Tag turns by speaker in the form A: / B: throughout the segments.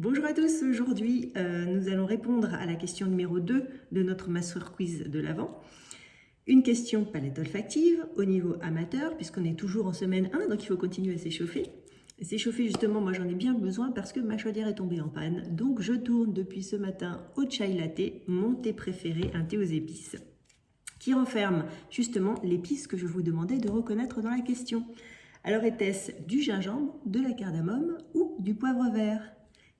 A: Bonjour à tous, aujourd'hui nous allons répondre à la question numéro 2 de notre Master Quiz de l'Avent. Une question palette olfactive au niveau amateur, puisqu'on est toujours en semaine 1, donc il faut continuer à s'échauffer. S'échauffer justement, moi j'en ai bien besoin parce que ma chaudière est tombée en panne, donc je tourne depuis ce matin au chai latte, mon thé préféré, un thé aux épices, qui renferme justement l'épice que je vous demandais de reconnaître dans la question. Alors était-ce du gingembre, de la cardamome ou du poivre vert ?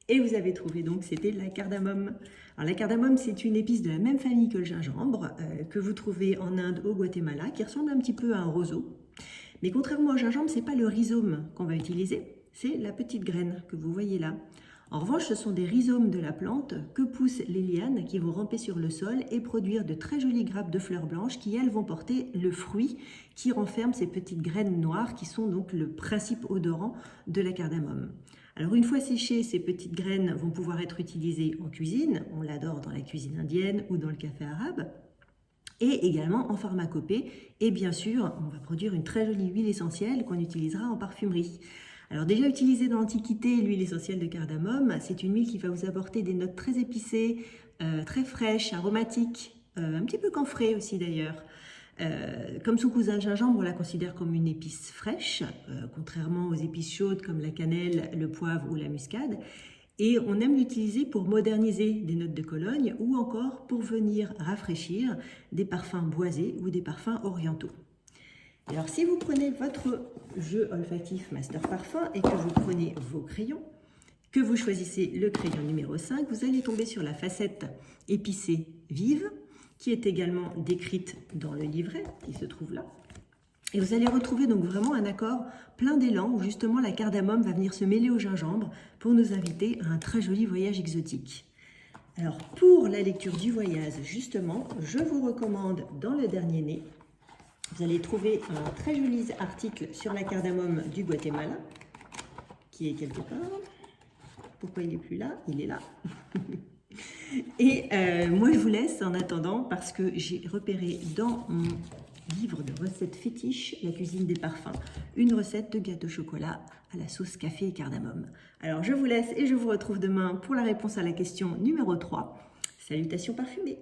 A: Et vous avez trouvé donc c'était la cardamome. Alors la cardamome, c'est une épice de la même famille que le gingembre, que vous trouvez en Inde, au Guatemala, qui ressemble un petit peu à un roseau. Mais contrairement au gingembre, ce n'est pas le rhizome qu'on va utiliser, c'est la petite graine que vous voyez là. En revanche, ce sont des rhizomes de la plante que poussent les lianes qui vont ramper sur le sol et produire de très jolies grappes de fleurs blanches qui, elles, vont porter le fruit qui renferme ces petites graines noires qui sont donc le principe odorant de la cardamome. Alors une fois séchées, ces petites graines vont pouvoir être utilisées en cuisine, on l'adore dans la cuisine indienne ou dans le café arabe, et également en pharmacopée, et bien sûr, on va produire une très jolie huile essentielle qu'on utilisera en parfumerie. Alors déjà utilisée dans l'Antiquité, l'huile essentielle de cardamome, c'est une huile qui va vous apporter des notes très épicées, très fraîches, aromatiques, un petit peu camphrées aussi d'ailleurs. Comme son cousin le gingembre, on la considère comme une épice fraîche, contrairement aux épices chaudes comme la cannelle, le poivre ou la muscade. Et on aime l'utiliser pour moderniser des notes de Cologne ou encore pour venir rafraîchir des parfums boisés ou des parfums orientaux. Alors si vous prenez votre jeu olfactif Master Parfum et que vous prenez vos crayons, que vous choisissez le crayon numéro 5, vous allez tomber sur la facette épicée vive, qui est également décrite dans le livret qui se trouve là. Et vous allez retrouver donc vraiment un accord plein d'élan où justement la cardamome va venir se mêler au gingembre pour nous inviter à un très joli voyage exotique. Alors pour la lecture du voyage justement, je vous recommande dans le dernier né, vous allez trouver un très joli article sur la cardamome du Guatemala qui est quelque part. Pourquoi il n'est plus là? Il est là. Et moi je vous laisse en attendant parce que j'ai repéré dans mon livre de recettes fétiches, la cuisine des parfums, une recette de gâteau au chocolat à la sauce café et cardamome. Alors je vous laisse et je vous retrouve demain pour la réponse à la question numéro 3. Salutations parfumées!